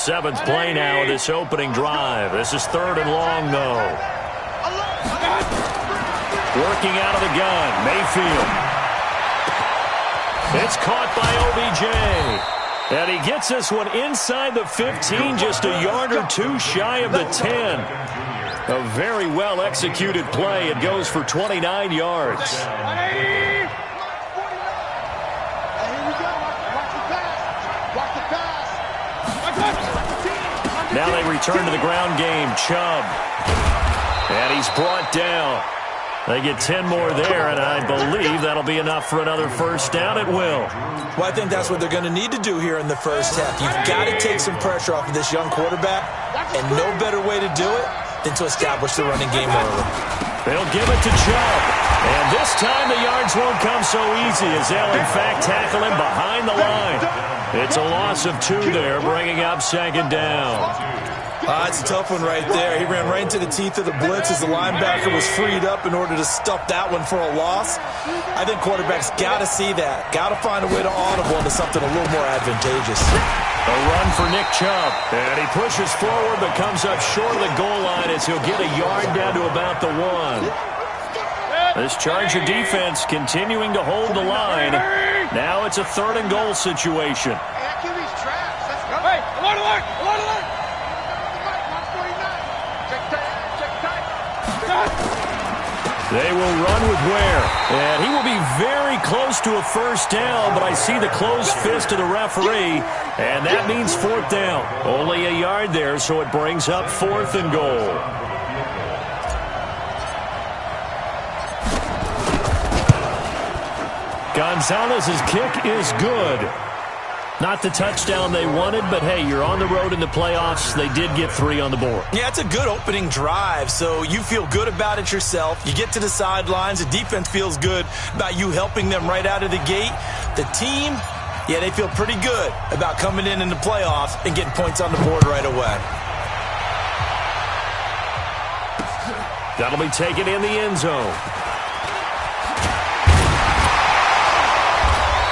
seventh play now of this opening drive. This is third and long, though. Working out of the gun, Mayfield. It's caught by OBJ. And he gets this one inside the 15, just a yard or two shy of the 10. A very well-executed play. It goes for 29 yards. Now they return to the ground game. Chubb. And he's brought down. They get 10 more there, and I believe that'll be enough for another first down. It will. Well, I think that's what they're going to need to do here in the first half. You've got to take some pressure off of this young quarterback, and no better way to do it than to establish the running game early. They'll give it to Chubb. And this time the yards won't come so easy as they'll, in fact, tackle him behind the line. It's a loss of 2 there, bringing up second down. It's a tough one right there. He ran right into the teeth of the blitz as the linebacker was freed up in order to stuff that one for a loss. I think quarterbacks got to see that. Got to find a way to audible into something a little more advantageous. A run for Nick Chubb. And he pushes forward but comes up short of the goal line as he'll get a yard down to about the 1. This Charger defense continuing to hold the line. Now it's a third and goal situation. Hey, alert! They will run with Ware, and he will be very close to a first down, but I see the closed fist of the referee, and that means fourth down. Only a yard there, so it brings up fourth and goal. Gonzalez's kick is good. Not the touchdown they wanted, but hey, you're on the road in the playoffs. They did get 3 on the board. Yeah, it's a good opening drive, so you feel good about it yourself. You get to the sidelines. The defense feels good about you helping them right out of the gate. The team, yeah, they feel pretty good about coming in the playoffs and getting points on the board right away. That'll be taken in the end zone.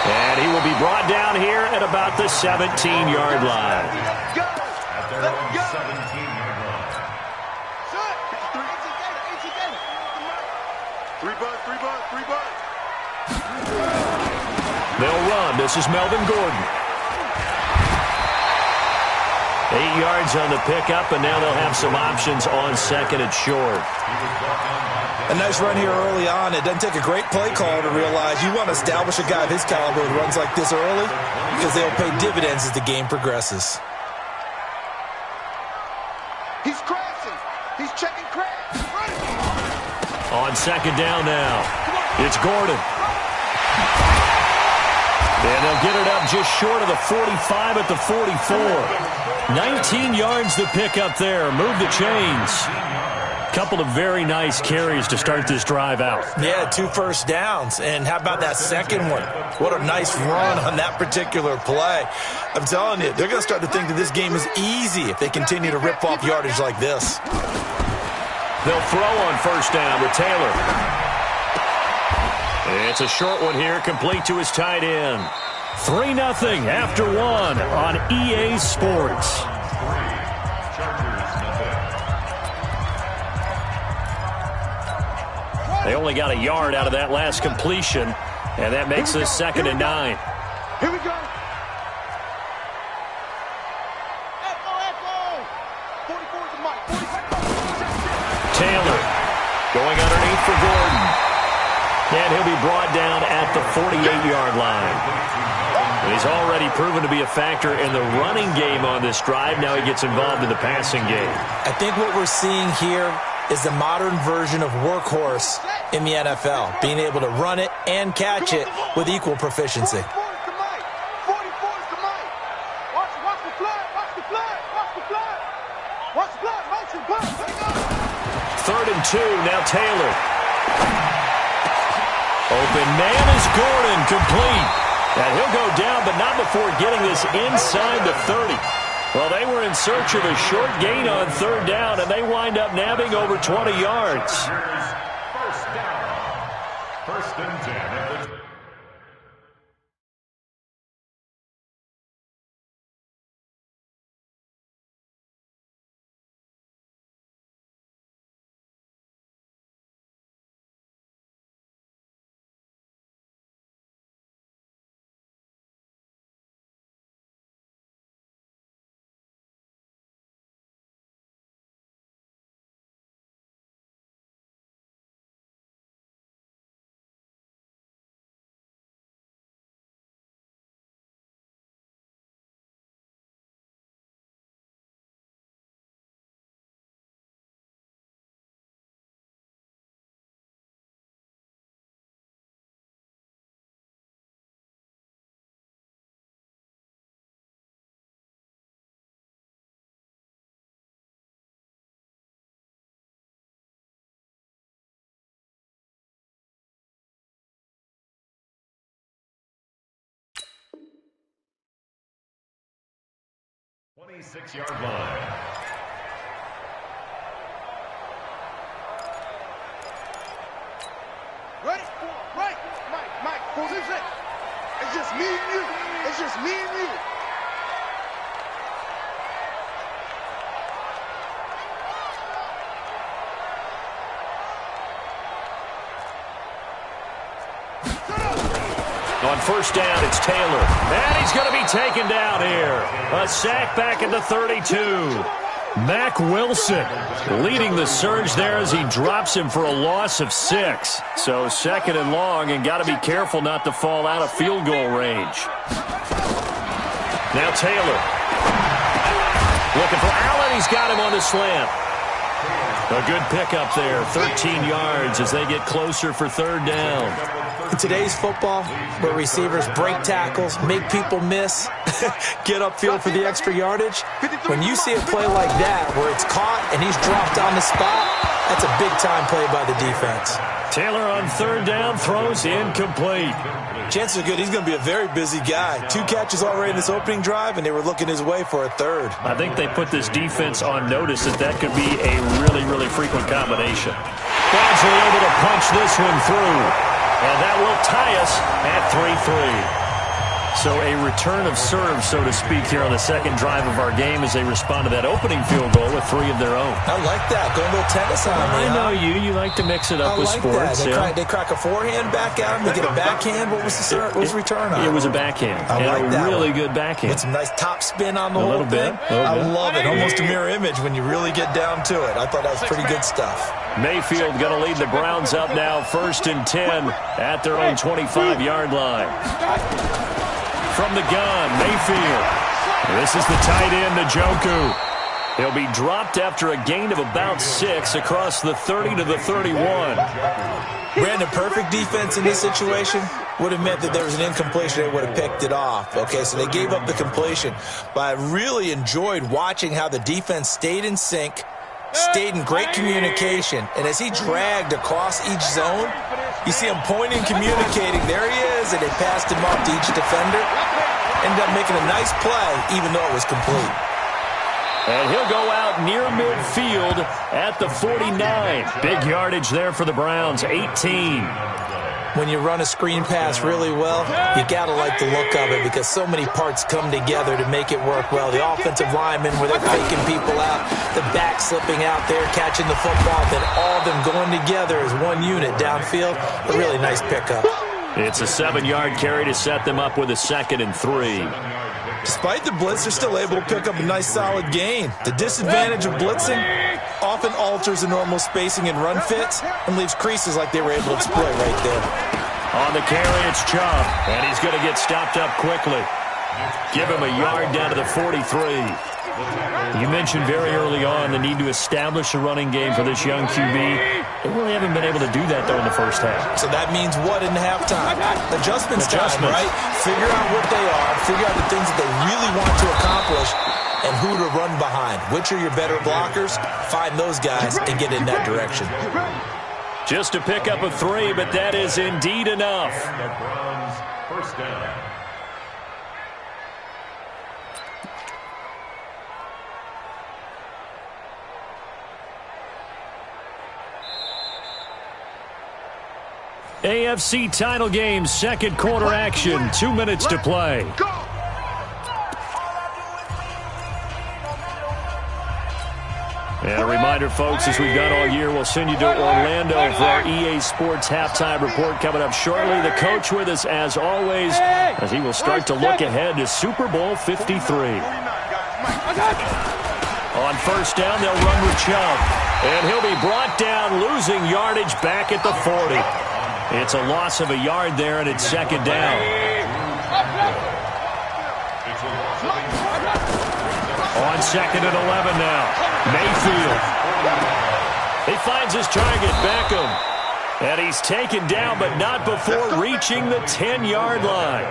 And he will be brought down here at about the 17-yard line. They'll run. This is Melvin Gordon. 8 yards on the pickup, and now they'll have some options on second and short. A nice run here early on. It doesn't take a great play call to realize you want to establish a guy of his caliber who runs like this early because they'll pay dividends as the game progresses. He's crashing. He's checking crash. On second down now, it's Gordon. And they'll get it up just short of the 45 at the 44. 19 yards to pick up there. Move the chains. Couple of very nice carries to start this drive out. Yeah, 2 first downs. And how about that second one? What a nice run on that particular play. I'm telling you, they're going to start to think that this game is easy if they continue to rip off yardage like this. They'll throw on first down with Taylor. It's a short one here, complete to his tight end. 3-0 after 1 on EA Sports. They only got a yard out of that last completion, and that makes this 2nd and 9. Here we go. Taylor going underneath for Gordon. And he'll be brought down at the 48-yard line. He's already proven to be a factor in the running game on this drive. Now he gets involved in the passing game. I think what we're seeing here is the modern version of workhorse in the NFL, being able to run it and catch it with equal proficiency. 3rd and 2, now Taylor. Open man is Gordon, complete. And he'll go down, but not before getting this inside the 30. Well, they were in search of a short gain on 3rd down, and they wind up nabbing over 20 yards. First down. 1st and 10. 26-yard line. Ready? Right. Mike, position. It's just me and you. It's just me and you. On first down, it's Taylor. And he's going to be taken down here. A sack back at the 32. Mack Wilson leading the surge there as he drops him for a loss of 6. So second and long, and got to be careful not to fall out of field goal range. Now Taylor. Looking for Allen. He's got him on the slant. A good pickup there. 13 yards as they get closer for third down. In today's football, where receivers break tackles, make people miss, get upfield for the extra yardage, when you see a play like that where it's caught and he's dropped on the spot, that's a big-time play by the defense. Taylor on third down throws incomplete. Chances are good he's going to be a very busy guy. 2 catches already in this opening drive, and they were looking his way for a third. I think they put this defense on notice that could be a really, really frequent combination. Browns are able to punch this one through. And that will tie us at 3-3. So a return of serve, so to speak, here on the second drive of our game as they respond to that opening field goal with 3 of their own. I like that. Going a little tennis on me. I know you. You like to mix it up with sports. They crack a forehand back at him. They get a backhand. What was the return on? It was a backhand. I like that. Really good backhand. With some nice top spin on the whole thing. Little bit. I love it. Almost a mirror image when you really get down to it. I thought that was pretty good stuff. Mayfield going to lead the Browns up now, 1st and 10 at their own 25-yard line. From the gun, Mayfield. This is the tight end, Njoku. He'll be dropped after a gain of about 6 across the 30 to the 31. Brandon, perfect defense in this situation would have meant that there was an incompletion. They would have picked it off. Okay, so they gave up the completion. But I really enjoyed watching how the defense stayed in sync, stayed in great communication, and as he dragged across each zone, you see him pointing, communicating. There he is, and they passed him off to each defender. Ended up making a nice play, even though it was complete. And he'll go out near midfield at the 49. Big yardage there for the Browns, 18. When you run a screen pass really well, you got to like the look of it because so many parts come together to make it work well. The offensive linemen where they're faking people out, the back slipping out there, catching the football, then all of them going together as one unit downfield. A really nice pickup. It's a 7-yard carry to set them up with a 2nd and 3. Despite the blitz, they're still able to pick up a nice solid gain. The disadvantage of blitzing often alters the normal spacing and run fits and leaves creases like they were able to exploit right there. On the carry, it's Champ, and he's going to get stopped up quickly. Give him a yard down to the 43. You mentioned very early on the need to establish a running game for this young QB. They really haven't been able to do that, though, in the first half. So that means what in halftime? Adjustments time, right? Figure out what they are, figure out the things that they really want to accomplish, and who to run behind. Which are your better blockers? Find those guys and get in that direction. Just a pickup of 3, but that is indeed enough. First down. AFC title game, second quarter action, 2 minutes to play. And a reminder, folks, as we've done all year, we'll send you to Orlando for our EA Sports halftime report coming up shortly. The coach with us, as always, as he will start to look ahead to Super Bowl 53. On first down, they'll run with Champ. And he'll be brought down, losing yardage back at the 40. It's a loss of a yard there, and it's 2nd down. On 2nd and 11 now. Mayfield. He finds his target, Beckham. And he's taken down, but not before reaching the 10-yard line.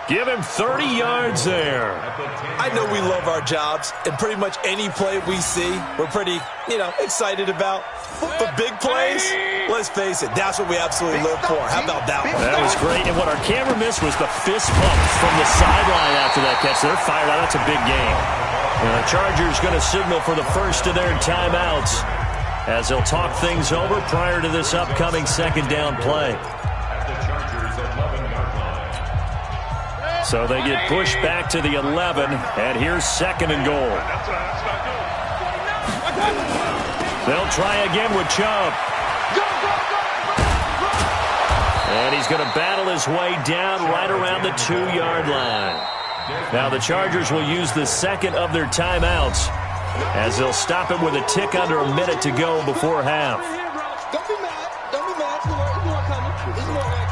Give him 30 yards there. I know we love our jobs, and pretty much any play we see, we're pretty, excited about. But big plays, let's face it, that's what we absolutely live for. How about that one? That was great, and what our camera missed was the fist pump from the sideline after that catch. They're fired out. That's a big game. The Chargers going to signal for the first of their timeouts as they'll talk things over prior to this upcoming second down play. At the Chargers' 11-yard line. So they get pushed back to the 11, and here's second and goal. They'll try again with Chubb. And he's going to battle his way down right around the 2-yard line. Now the Chargers will use the second of their timeouts as they'll stop it with a tick under a minute to go before half. Don't be mad. Don't be mad. It's more coming. It's more coming.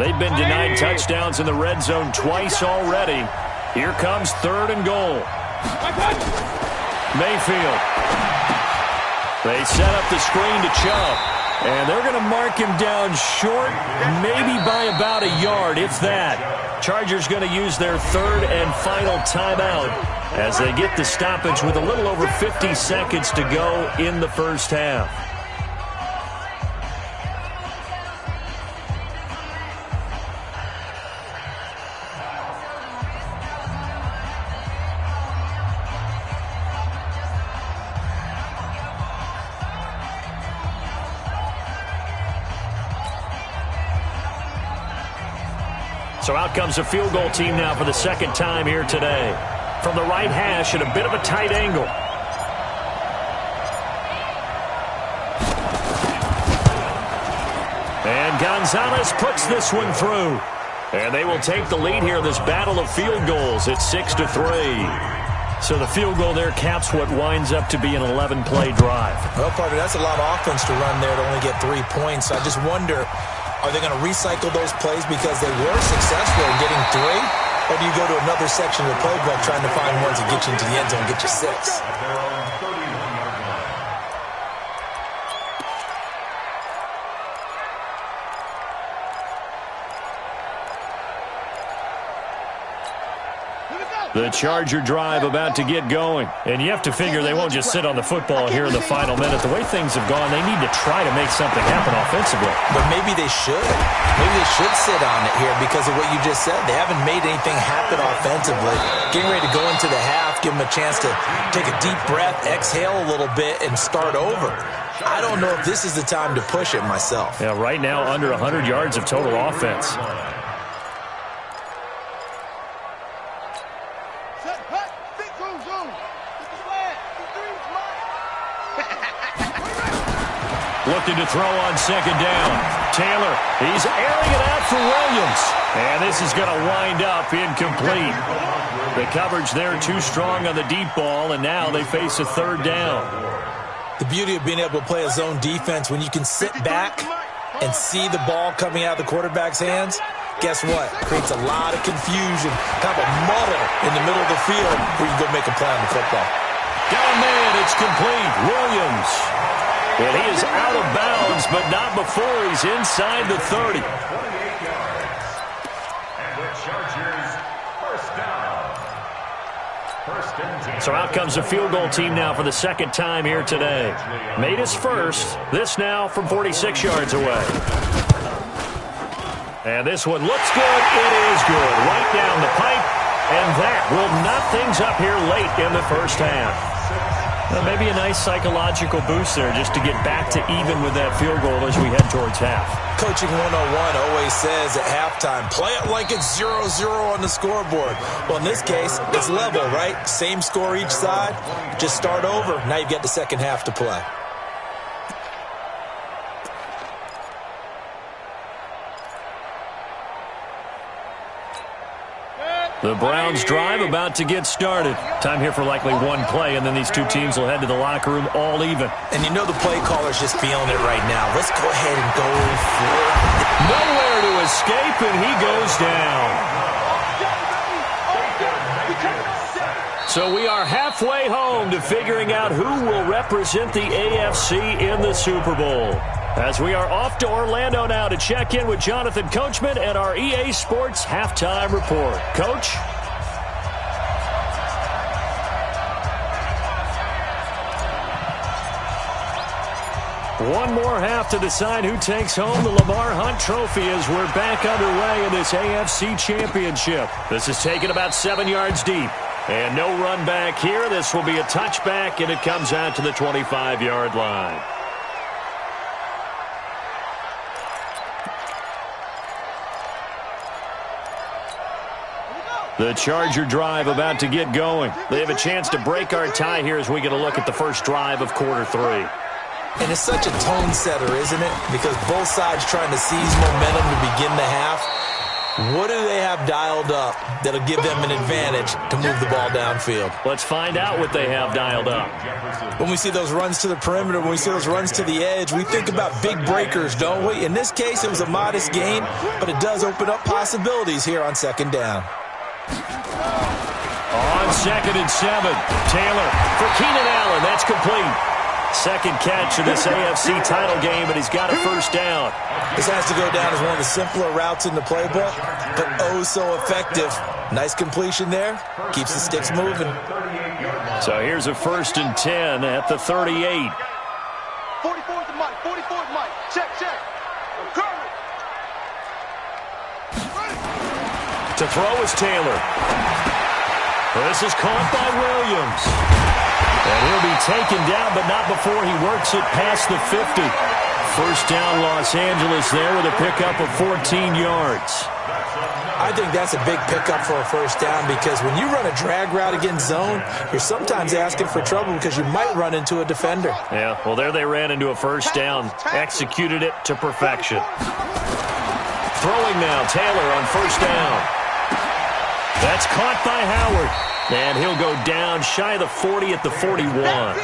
They've been denied touchdowns in the red zone twice already. Here comes third and goal. Mayfield. They set up the screen to Chubb. And they're going to mark him down short, maybe by about a yard, if that. Chargers going to use their third and final timeout as they get the stoppage with a little over 50 seconds to go in the first half. So out comes a field goal team now for the second time here today. From the right hash at a bit of a tight angle. And Gonzalez puts this one through. And they will take the lead here in this battle of field goals at 6-3. So the field goal there caps what winds up to be an 11-play drive. Well, Carter, that's a lot of offense to run there to only get 3 points. I just wonder, are they going to recycle those plays because they were successful in getting 3? Or do you go to another section of the playbook trying to find ones that get you into the end zone and get you 6? At their own 31-yard line. The Charger drive about to get going. And you have to figure they won't just sit on the football here in the final minute. The way things have gone, they need to try to make something happen offensively. But maybe they should. Maybe they should sit on it here because of what you just said. They haven't made anything happen offensively. Getting ready to go into the half, give them a chance to take a deep breath, exhale a little bit, and start over. I don't know if this is the time to push it myself. Yeah, right now under 100 yards of total offense. Looking to throw on second down. Taylor, he's airing it out for Williams. And this is going to wind up incomplete. The coverage there too strong on the deep ball, and now they face a third down. The beauty of being able to play a zone defense when you can sit back and see the ball coming out of the quarterback's hands, guess what? Creates a lot of confusion, kind of a muddle in the middle of the field where you can go make a play on the football. Down man, it's complete. Williams. And he is out of bounds, but not before he's inside the 30. 28 yards. And the Chargers first down. First and 10. So out comes the field goal team now for the second time here today. Made his first. This now from 46 yards away. And this one looks good. It is good. Right down the pipe. And that will knock things up here late in the first half. Well, maybe a nice psychological boost there just to get back to even with that field goal as we head towards half. Coaching 101 always says at halftime, play it like it's 0-0 on the scoreboard. Well, in this case, it's level, right? Same score each side. Just start over. Now you've got the second half to play. The Browns drive about to get started. Time here for likely one play, and then these two teams will head to the locker room all even. And you know the play caller's just feeling it right now. Let's go ahead and go for it. Nowhere to escape, and he goes down. So we are halfway home to figuring out who will represent the AFC in the Super Bowl. As we are off to Orlando now to check in with Jonathan Coachman and our EA Sports Halftime Report. Coach? One more half to decide who takes home the Lamar Hunt Trophy as we're back underway in this AFC Championship. This is taken about 7 yards deep. And no run back here. This will be a touchback, and it comes out to the 25-yard line. The Charger drive about to get going. They have a chance to break our tie here as we get a look at the first drive of quarter 3. And it's such a tone setter, isn't it? Because both sides trying to seize momentum to begin the half. What do they have dialed up that'll give them an advantage to move the ball downfield? Let's find out what they have dialed up. When we see those runs to the perimeter, when we see those runs to the edge, we think about big breakers, don't we? In this case, it was a modest gain, but it does open up possibilities here on second down. On 2nd and 7, Taylor for Keenan Allen. That's complete. Second catch of this AFC title game, and he's got a first down. This has to go down as one of the simpler routes in the playbook, but oh so effective. Nice completion there. Keeps the sticks moving. So here's a 1st and 10 at the 38. 44 to Mike. 44 to Mike. Check. I'm coming. To throw is Taylor. This is caught by Williams. And he'll be taken down, but not before he works it past the 50. First down, Los Angeles there with a pickup of 14 yards. I think that's a big pickup for a first down because when you run a drag route against zone, you're sometimes asking for trouble because you might run into a defender. Yeah, well, there they ran into a first down, executed it to perfection. Throwing now, Taylor on first down. That's caught by Howard. And he'll go down shy of the 40 at the 41.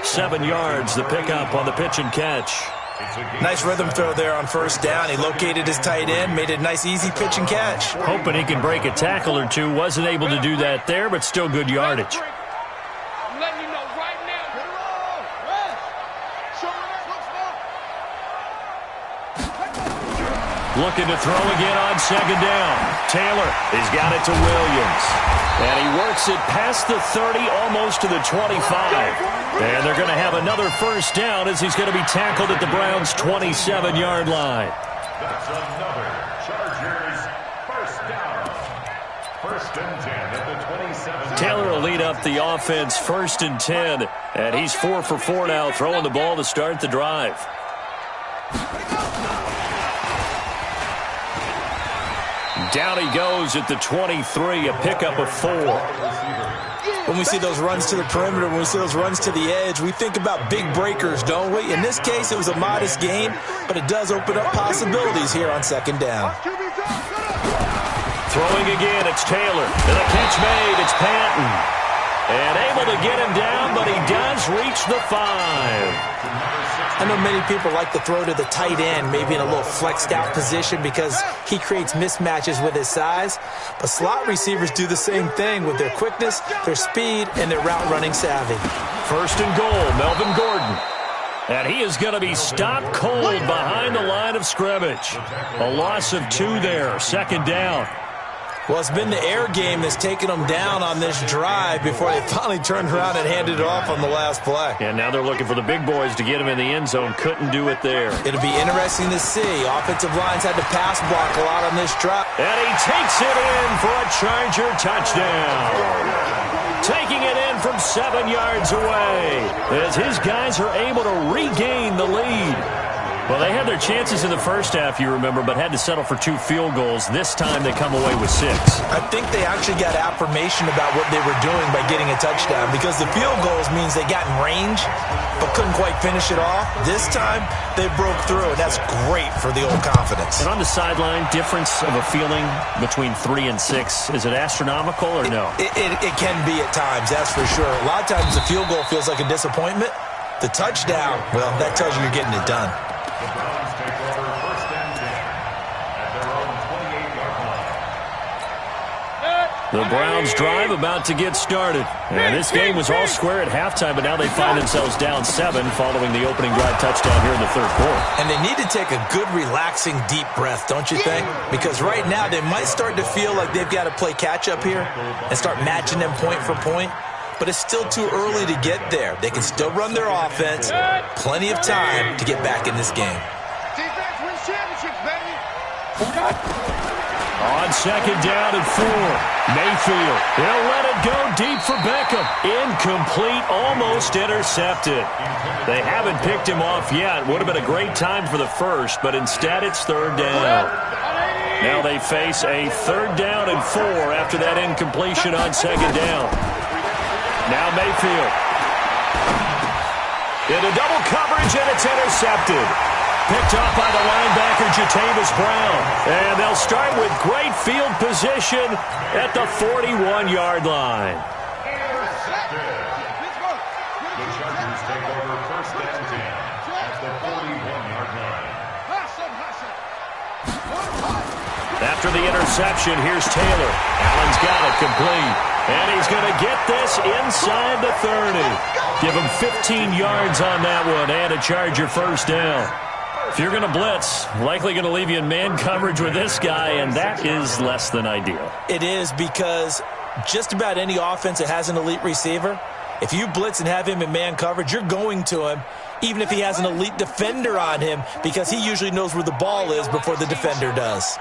7 yards, the pickup on the pitch and catch. Nice rhythm throw there on first down. He located his tight end, made it a nice, easy pitch and catch. Hoping he can break a tackle or two. Wasn't able to do that there, but still good yardage. I'm letting you know right now. Get it on. Looking to throw again on second down. Taylor, he's got it to Williams. And he works it past the 30, almost to the 25. And they're going to have another first down as he's going to be tackled at the Browns' 27-yard line. That's another Chargers first down. 1st and 10 at the 27. Taylor will lead up the offense 1st and 10. And he's 4 for 4 now, throwing the ball to start the drive. Down he goes at the 23, a pickup of 4. When we see those runs to the perimeter, when we see those runs to the edge, we think about big breakers, don't we? In this case, it was a modest gain, but it does open up possibilities here on second down. Throwing again, it's Taylor. And a catch made, it's Patton. And able to get him down, but he does reach the 5. I know many people like to throw to the tight end, maybe in a little flexed out position because he creates mismatches with his size. But slot receivers do the same thing with their quickness, their speed, and their route running savvy. 1st and goal, Melvin Gordon. And he is going to be stopped cold behind the line of scrimmage. A loss of 2 there, 2nd down. Well, it's been the air game that's taken them down on this drive before they finally turned around and handed it off on the last play. And now they're looking for the big boys to get him in the end zone. Couldn't do it there. It'll be interesting to see. Offensive lines had to pass block a lot on this drive. And he takes it in for a Charger touchdown. Taking it in from 7 yards away as his guys are able to regain the lead. Well, they had their chances in the first half, you remember, but had to settle for 2 field goals. This time they come away with 6. I think they actually got affirmation about what they were doing by getting a touchdown because the field goals means they got in range but couldn't quite finish it off. This time, they broke through, and that's great for the old confidence. And on the sideline, difference of a feeling between 3 and 6, is it astronomical or no? It can be at times, that's for sure. A lot of times the field goal feels like a disappointment. The touchdown, well, that tells you you're getting it done. The Browns take over 1st and 10 at their own 28-yard line. The Browns drive about to get started. And this game was all square at halftime, but now they find themselves down 7 following the opening drive touchdown here in the 3rd quarter. And they need to take a good, relaxing, deep breath, don't you think? Because right now they might start to feel like they've got to play catch-up here and start matching them point for point. but it's still too early to get there. They can still run their offense. Plenty of time to get back in this game. Defense wins championships, baby. On second down and 4, Mayfield. He'll let it go deep for Beckham. Incomplete, almost intercepted. They haven't picked him off yet. Would have been a great time for the first, but instead it's third down. Now they face a third down and 4 after that incompletion on second down. Now Mayfield. Into double coverage, and it's intercepted. Picked off by the linebacker, Jatavis Brown. And they'll start with great field position at the 41-yard line. The Chargers take over first and 10 at the 41-yard line. After the interception, here's Taylor. Allen's got it complete. And he's going to get this inside the 30. Give him 15 yards on that one and a Charger first down. If you're going to blitz, likely going to leave you in man coverage with this guy, and that is less than ideal. It is, because just about any offense that has an elite receiver, if you blitz and have him in man coverage, you're going to him, even if he has an elite defender on him, because he usually knows where the ball is before the defender does.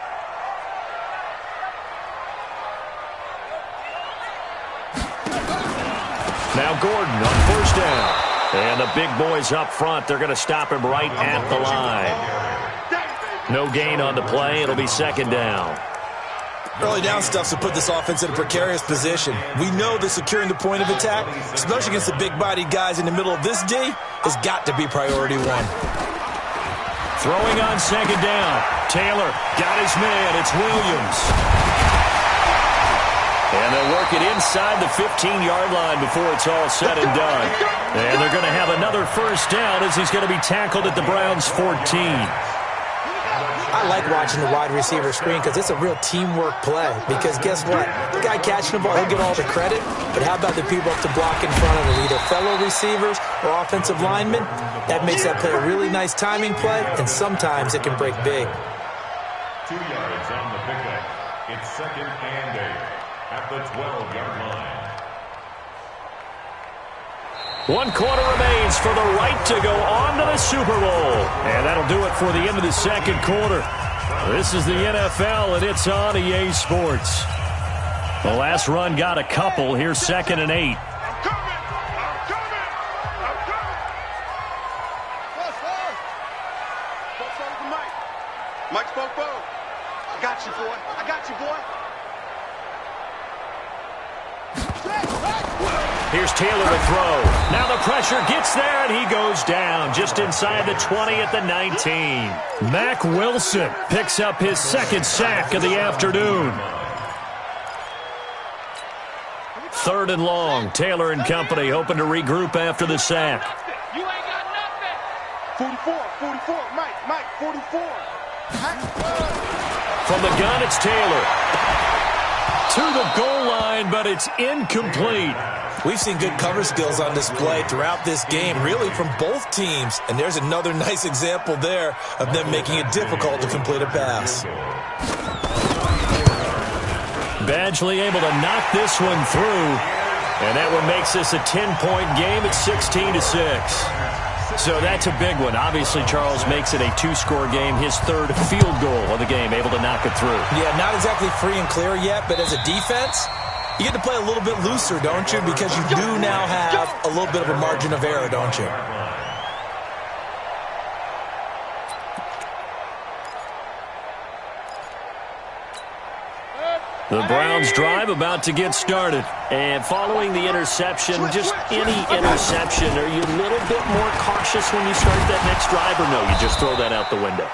Now Gordon on first down. And the big boys up front, they're going to stop him right at the line. No gain on the play. It'll be second down. Early down stuff to put this offense in a precarious position. We know that securing the point of attack, especially against the big-bodied guys in the middle of this D, has got to be priority one. Throwing on second down. Taylor got his man. It's Williams. And they'll work it inside the 15-yard line before it's all said and done. And they're going to have another first down as he's going to be tackled at the Browns' 14. I like watching the wide receiver screen because it's a real teamwork play. Because guess what? The guy catching the ball, he'll get all the credit. But how about the people up to block in front of him, either fellow receivers or offensive linemen? That makes that play a really nice timing play, and sometimes it can break big. 2 yards on the pickup. It's second and 8 at the 12-yard line. 1 quarter remains for the right to go on to the Super Bowl. And that'll do it for the end of the second quarter. This is the NFL, and it's on EA Sports. The last run got a couple. Here's second and 8. I'm coming. Mike spoke both. I got you, boy. Here's Taylor to throw. Now the pressure gets there, and he goes down just inside the 20 at the 19. Mack Wilson picks up his second sack of the afternoon. Third and long. Taylor and company hoping to regroup after the sack. You ain't got nothing. 44, Mike, 44. From the gun, it's Taylor. To the goal line, but it's incomplete. We've seen good cover skills on display throughout this game, really from both teams. And there's another nice example there of them making it difficult to complete a pass. Badgley able to knock this one through. And that one makes this a 10-point game at 16-6. So that's a big one. Obviously, Charles makes it a 2-score game. His third field goal of the game, able to knock it through. Yeah, not exactly free and clear yet, but as a defense, you get to play a little bit looser, don't you? Because you do now have a little bit of a margin of error, don't you? The Browns drive about to get started. And following the interception, just any interception, are you a little bit more cautious when you start that next drive, or no, you just throw that out the window?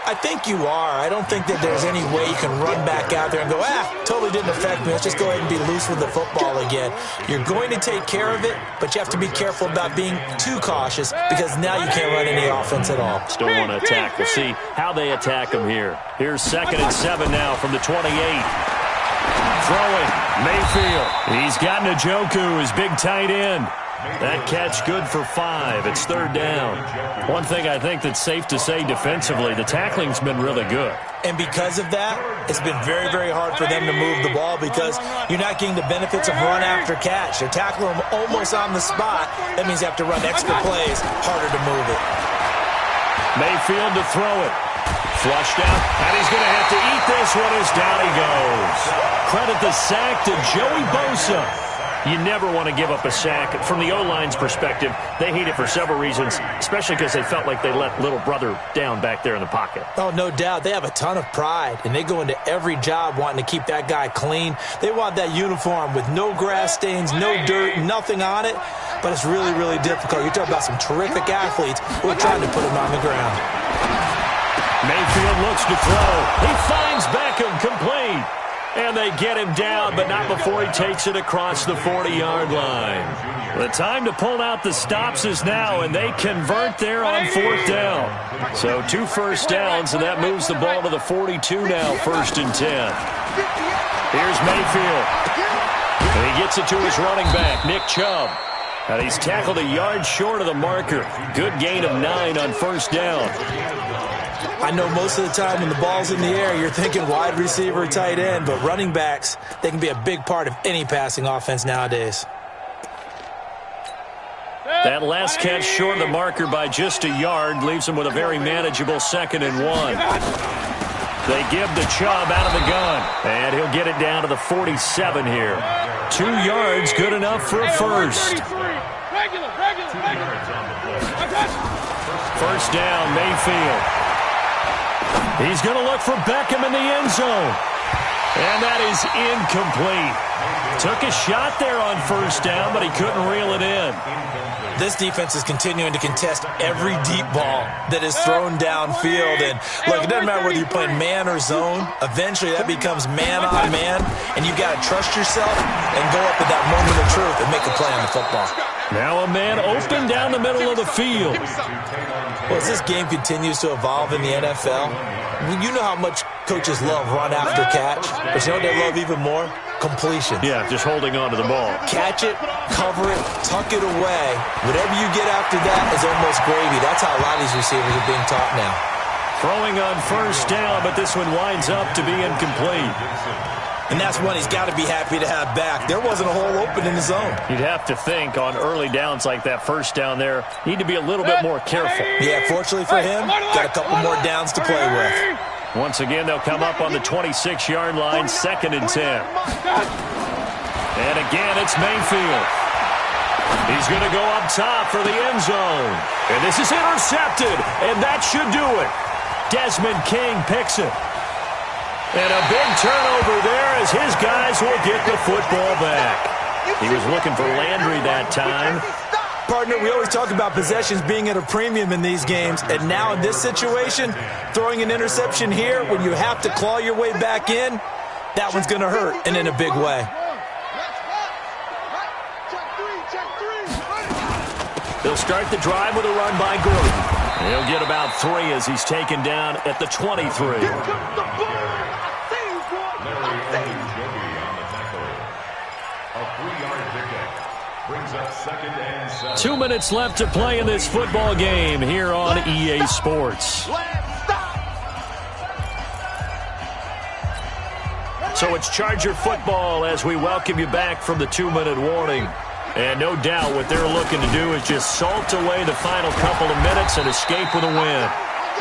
I think you are. I don't think that there's any way you can run back out there and go, totally didn't affect me. Let's just go ahead and be loose with the football again. You're going to take care of it, but you have to be careful about being too cautious because now you can't run any offense at all. Still want to attack. We'll see how they attack them here. Here's 2nd and 7 now from the 28. Throwing, Mayfield. He's got Njoku, his big tight end. That catch good for 5. It's third down. One thing I think that's safe to say defensively, the tackling's been really good. And because of that, it's been very, very hard for them to move the ball because you're not getting the benefits of run after catch. They're tackling them almost on the spot. That means you have to run extra plays, harder to move it. Mayfield to throw it. Flushed out, and he's going to have to eat this one as down he goes. Credit the sack to Joey Bosa. You never want to give up a sack. From the O-line's perspective, they hate it for several reasons, especially because they felt like they let little brother down back there in the pocket. Oh, no doubt. They have a ton of pride, and they go into every job wanting to keep that guy clean. They want that uniform with no grass stains, no dirt, nothing on it, but it's really, really difficult. You're talking about some terrific athletes who are trying to put him on the ground. Mayfield looks to throw. He finds Beckham complete. And they get him down, but not before he takes it across the 40-yard line. The time to pull out the stops is now, and they convert there on fourth down. So 2 first downs, and that moves the ball to the 42 now, 1st and 10. Here's Mayfield. And he gets it to his running back, Nick Chubb. And he's tackled a yard short of the marker. Good gain of 9 on first down. I know most of the time when the ball's in the air, you're thinking wide receiver, tight end, but running backs, they can be a big part of any passing offense nowadays. That last catch short of the marker by just a yard leaves him with a very manageable 2nd and 1. They give the Chubb out of the gun, and he'll get it down to the 47 here. 2 yards, good enough for a first. First down, Mayfield. He's going to look for Beckham in the end zone. And that is incomplete. Took a shot there on first down, but he couldn't reel it in. This defense is continuing to contest every deep ball that is thrown downfield. And, look, it doesn't matter whether you're playing man or zone. Eventually, that becomes man on man. And you've got to trust yourself and go up at that moment of truth and make a play on the football. Now a man open down the middle of the field. Well, as this game continues to evolve in the NFL, you know how much coaches love run after catch. But you know what they love even more? Completion. Yeah, just holding on to the ball. Catch it, cover it, tuck it away. Whatever you get after that is almost gravy. That's how a lot of these receivers are being taught now. Throwing on first down, but this one winds up to be incomplete. And that's one he's got to be happy to have back. There wasn't a hole open in the zone. You'd have to think on early downs like that first down there, need to be a little bit more careful. Yeah, fortunately for him, got a couple more downs to play with. Once again, they'll come up on the 26-yard line, 2nd and 10. And again, it's Mayfield. He's going to go up top for the end zone. And this is intercepted, and that should do it. Desmond King picks it. And a big turnover there as his guys will get the football back. He was looking for Landry that time. Partner, we always talk about possessions being at a premium in these games, and now in this situation, throwing an interception here when you have to claw your way back in, that one's going to hurt, and in a big way. They'll start the drive with a run by Gruden. He'll get about 3 as he's taken down at the 23. 2 minutes left to play in this football game here on EA Sports. So it's Charger football as we welcome you back from the 2-minute warning. And no doubt what they're looking to do is just salt away the final couple of minutes and escape with a win.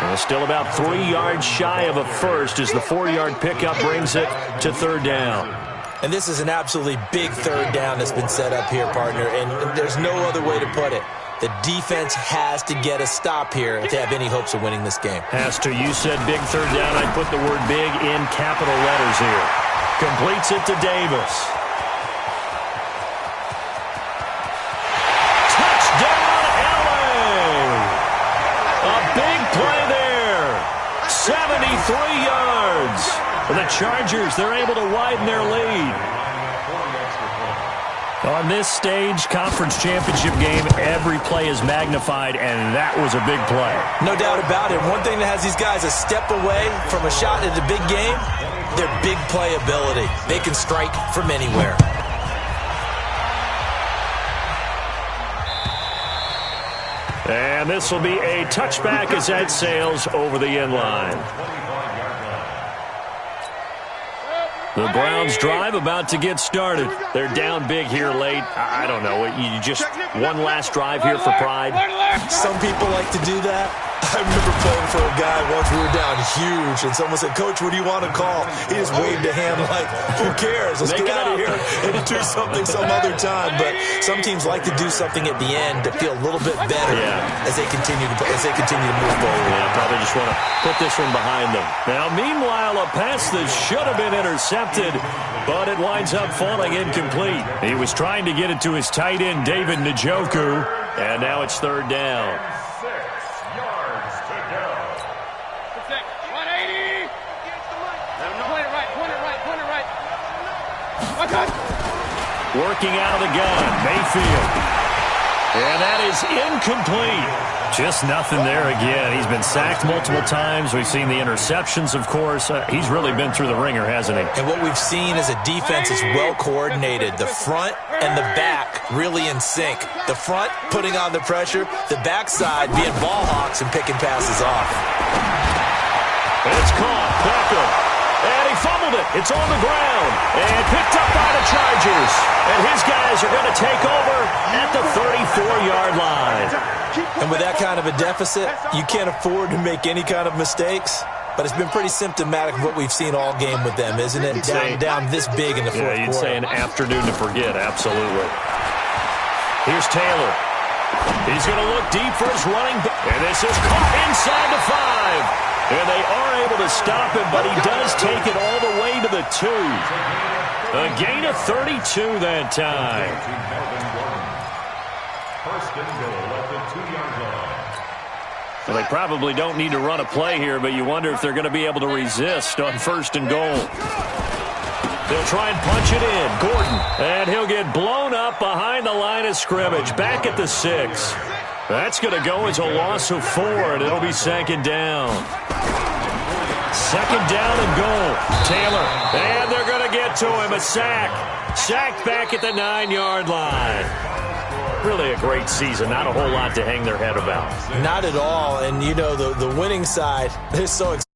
And still about 3 yards shy of a first as the 4-yard pickup brings it to third down. And this is an absolutely big third down that's been set up here, partner, and there's no other way to put it. The defense has to get a stop here if they have any hopes of winning this game. Has to. You said big third down. I'd put the word big in capital letters here. Completes it to Davis. Touchdown, LA! A big play there. 73 yards. For the Chargers, they're able to widen their lead. On this stage, conference championship game, every play is magnified, and that was a big play. No doubt about it. One thing that has these guys a step away from a shot at a big game, their big play ability. They can strike from anywhere. And this will be a touchback as that sails over the end line. The Browns drive about to get started. They're down big here late. I don't know. You just one last drive here for pride. Some people like to do that. I remember playing for a guy once. We were down huge, and someone said, "Coach, what do you want to call?" He just waved a hand like, "Who cares? Let's get out of here and do something some other time." But some teams like to do something at the end to feel a little bit better as they continue to move forward. Yeah, probably just want to put this one behind them. Now, meanwhile, a pass that should have been intercepted, but it winds up falling incomplete. He was trying to get it to his tight end, David Njoku, and now it's third down. 6 yards to go. 180. Point it right. Working out of the gun, Mayfield. And that is incomplete. Just nothing there again. He's been sacked multiple times. We've seen the interceptions, of course. He's really been through the ringer, hasn't he? And what we've seen is a defense is well coordinated. The front and the back really in sync. The front putting on the pressure, the backside being ball hawks and picking passes off. It's caught. Beckham. And he fumbled it. It's on the ground. And picked up by the Chargers. And his guys are going to take over at the 34-yard line. And with that kind of a deficit, you can't afford to make any kind of mistakes. But it's been pretty symptomatic of what we've seen all game with them, isn't it? Down this big in the fourth quarter. You'd say an afternoon to forget, absolutely. Here's Taylor. He's going to look deep for his running back. And this is caught inside the 5. And they are able to stop him, but he does take it all the way to the 2. A gain of 32 that time. First and goal at the 2-yard line. Well, they probably don't need to run a play here, but you wonder if they're going to be able to resist on first and goal. They'll try and punch it in. Gordon. And he'll get blown up behind the line of scrimmage. Back at the 6. That's going to go as a loss of 4, and it'll be second down. Second down and goal. Taylor. And they're going to get to him. A sack. Sacked back at the 9-yard line. Really a great season. Not a whole lot to hang their head about. Not at all. And, you know, the winning side, they're so excited.